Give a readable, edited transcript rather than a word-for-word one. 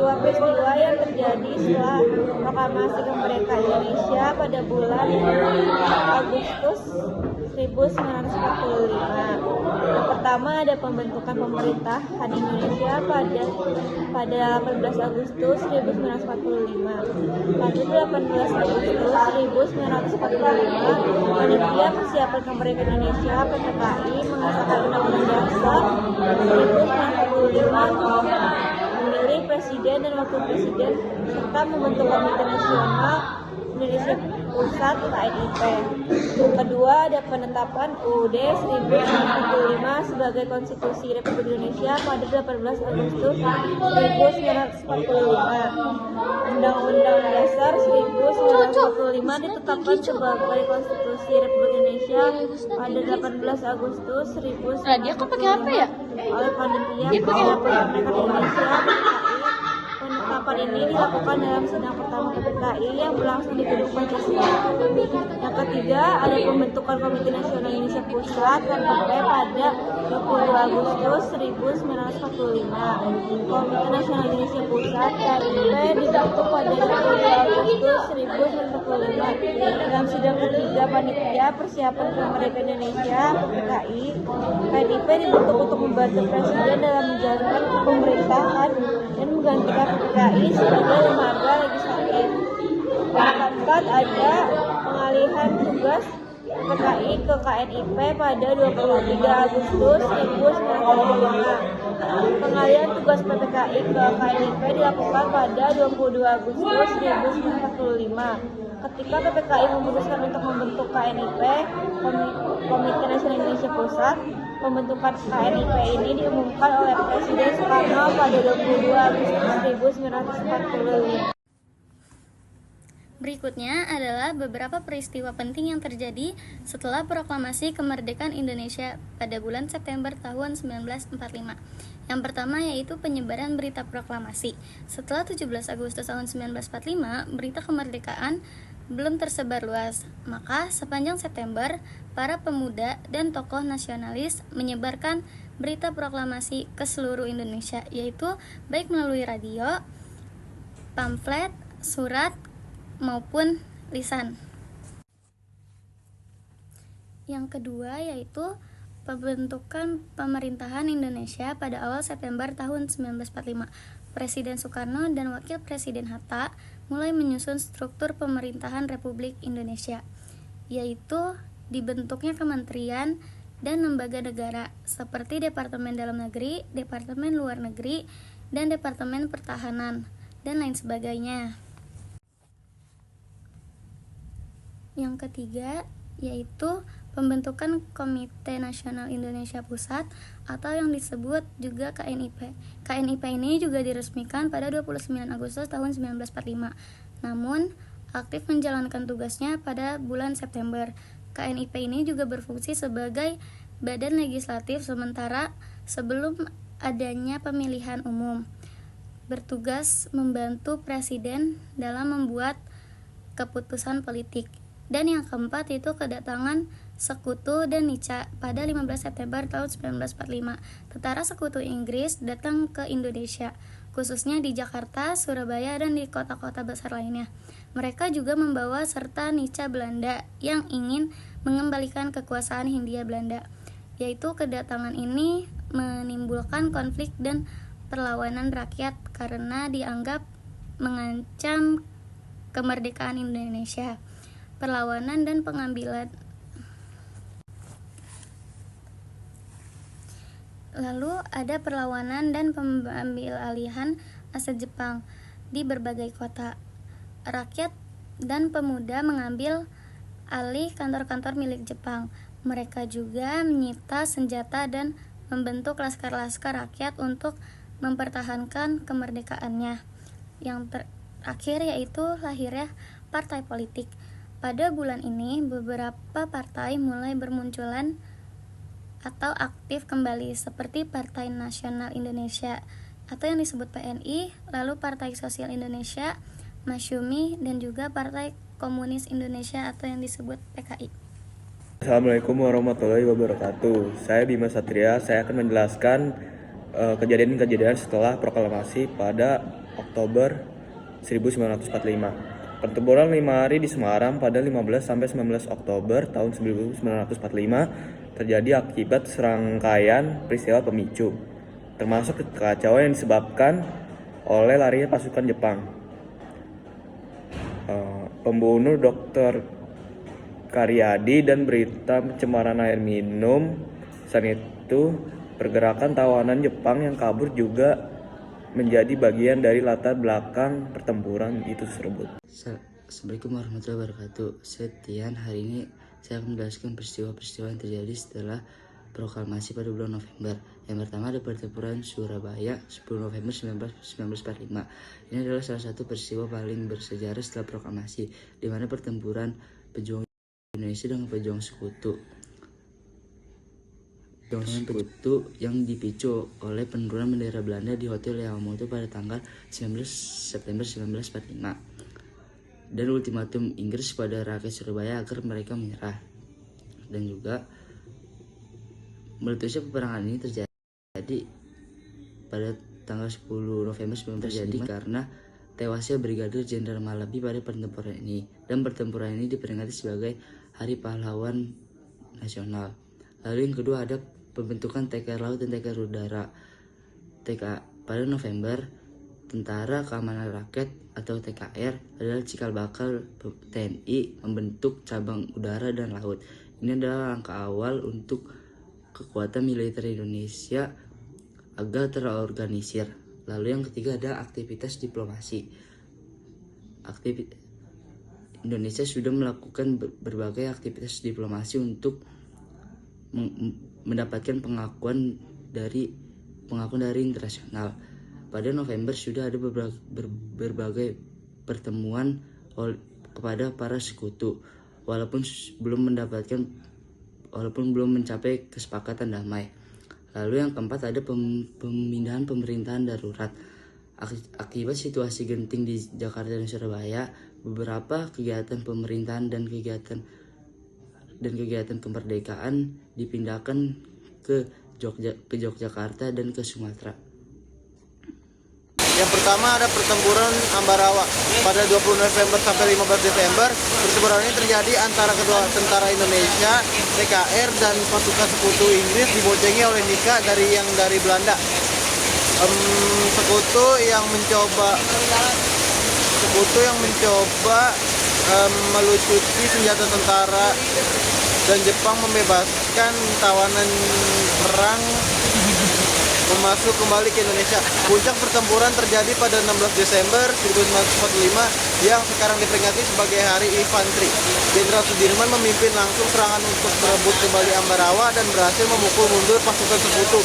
sebuah peristiwa yang terjadi setelah proklamasi kemerdekaan Indonesia pada bulan Agustus 1945. Yang pertama ada pembentukan pemerintahan Indonesia pada 18 Agustus 1945. Pada 18 Agustus 1945, Panitia Persiapan Kemerdekaan Indonesia (PPKI) mengesahkan Undang-Undang Dasar 1945, memilih presiden dan wakil presiden serta membentuk Komite Nasional Indonesia Pusat (KNIP). Yang kedua ada penetapan UUD 1945 sebagai Konstitusi Republik Indonesia pada 18 Agustus 1945. Undang-Undang Dasar 1945 ditetapkan sebagai Konstitusi Republik Indonesia pada 18 Agustus 1945 oleh Panitia Persiapan Kemerdekaan Indonesia (PPKI). Penetapan ini dilakukan dalam sidang pertama PPKI yang berlangsung di Gedung Pancasila. Yang ketiga, ada pembentukan Komite Nasional Indonesia Pusat (KNIP) pada 20 Agustus 1945. Komite Nasional Indonesia Pusat (KNIP) dibentuk pada 20 Agustus 1945. Dalam sidang ketiga Panitia Persiapan Kemerdekaan Indonesia (PPKI), KNIP dibentuk untuk membantu Presiden dalam menjalankan pemerintahan dan menggantikan PPKI sebagai lembaga legislatif. Yang keempat ada pengalihan tugas PPKI ke KNIP pada 23 Agustus 1945. Pengalihan tugas PPKI ke KNIP dilakukan pada 22 Agustus 1945. Ketika PPKI memutuskan untuk membentuk KNIP, Komite Nasional Indonesia Pusat, pembentukan KNIP ini diumumkan oleh Presiden Soekarno pada 22 Agustus 1945. Berikutnya adalah beberapa peristiwa penting yang terjadi setelah proklamasi kemerdekaan Indonesia pada bulan September tahun 1945. Yang pertama yaitu penyebaran berita proklamasi. Setelah 17 Agustus tahun 1945, berita kemerdekaan belum tersebar luas. Maka sepanjang September, para pemuda dan tokoh nasionalis menyebarkan berita proklamasi ke seluruh Indonesia, yaitu baik melalui radio, pamflet, surat, maupun lisan. Yang kedua yaitu pembentukan pemerintahan Indonesia pada awal September tahun 1945. Presiden Soekarno dan Wakil Presiden Hatta mulai menyusun struktur pemerintahan Republik Indonesia, yaitu dibentuknya kementerian dan lembaga negara seperti Departemen Dalam Negeri, Departemen Luar Negeri, dan Departemen Pertahanan, dan lain sebagainya. Yang ketiga yaitu pembentukan Komite Nasional Indonesia Pusat atau yang disebut juga KNIP. KNIP ini juga diresmikan pada 29 Agustus tahun 1945. Namun, aktif menjalankan tugasnya pada bulan September. KNIP ini juga berfungsi sebagai badan legislatif sementara sebelum adanya pemilihan umum. Bertugas membantu Presiden dalam membuat keputusan politik. Dan yang keempat itu kedatangan Sekutu dan Nica pada 15 September tahun 1945. Tentara Sekutu Inggris datang ke Indonesia, khususnya di Jakarta, Surabaya, dan di kota-kota besar lainnya. Mereka juga membawa serta Nica Belanda yang ingin mengembalikan kekuasaan Hindia Belanda. Yaitu kedatangan ini menimbulkan konflik dan perlawanan rakyat karena dianggap mengancam kemerdekaan Indonesia. Perlawanan dan pengambilan. Lalu ada perlawanan dan pengambilalihan aset Jepang di berbagai kota. Rakyat dan pemuda mengambil alih kantor-kantor milik Jepang. Mereka juga menyita senjata dan membentuk laskar-laskar rakyat untuk mempertahankan kemerdekaannya. Yang terakhir yaitu lahirnya partai politik. Pada bulan ini, beberapa partai mulai bermunculan atau aktif kembali seperti Partai Nasional Indonesia atau yang disebut PNI, lalu Partai Sosial Indonesia, Masyumi, dan juga Partai Komunis Indonesia atau yang disebut PKI. Assalamualaikum warahmatullahi wabarakatuh. Saya Bima Satria, saya akan menjelaskan kejadian-kejadian setelah proklamasi pada Oktober 1945. Pertempuran 5 hari di Semarang pada 15 sampai 19 Oktober tahun 1945 terjadi akibat serangkaian peristiwa pemicu, termasuk kekacauan yang disebabkan oleh larinya pasukan Jepang. Pembunuh Dr. Karyadi dan berita pencemaran air minum. Selain itu, pergerakan tawanan Jepang yang kabur juga menjadi bagian dari latar belakang pertempuran itu tersebut. Assalamualaikum warahmatullahi wabarakatuh. Saya Tian. Hari ini saya akan menjelaskan peristiwa-peristiwa yang terjadi setelah proklamasi pada bulan November. Yang pertama ada pertempuran Surabaya 10 November 1945. Ini adalah salah satu peristiwa paling bersejarah setelah proklamasi, di mana pertempuran pejuang Indonesia dengan pejuang sekutu yang dipicu oleh penurunan bendera Belanda di Hotel Yamamoto pada tanggal 19 September 1945 dan ultimatum Inggris pada rakyat Surabaya agar mereka menyerah. Dan juga meletusnya peperangan ini terjadi pada tanggal 10 November 1945 terjadi karena tewasnya Brigadir Jenderal Malabi pada pertempuran ini, dan pertempuran ini diperingati sebagai Hari Pahlawan Nasional. Lalu yang kedua ada pembentukan TKR Laut dan TKR Udara. Pada November, Tentara Keamanan Rakyat atau TKR adalah cikal bakal TNI membentuk cabang udara dan laut. Ini adalah langkah awal untuk kekuatan militer Indonesia agar terorganisir. Lalu yang ketiga ada aktivitas diplomasi. Indonesia sudah melakukan berbagai aktivitas diplomasi untuk mendapatkan pengakuan dari internasional. Pada November sudah ada berbagai pertemuan kepada para sekutu, walaupun belum mencapai kesepakatan damai. Lalu yang keempat ada pemindahan pemerintahan darurat. Akibat situasi genting di Jakarta dan Surabaya, beberapa kegiatan pemerintahan dan kegiatan kemerdekaan dipindahkan ke Yogyakarta dan ke Sumatera. Yang pertama ada pertempuran Ambarawa pada 20 November sampai 15 Desember. Pertempuran ini terjadi antara kedua tentara Indonesia, TKR, dan pasukan sekutu Inggris dibocengi oleh Nika dari Belanda. Sekutu yang mencoba melucuti senjata tentara, dan Jepang membebaskan tawanan perang masuk kembali ke Indonesia. Puncak pertempuran terjadi pada 16 Desember 1945 yang sekarang diperingati sebagai Hari Infanteri. Jenderal Sudirman memimpin langsung serangan untuk merebut kembali Ambarawa dan berhasil memukul mundur pasukan sekutu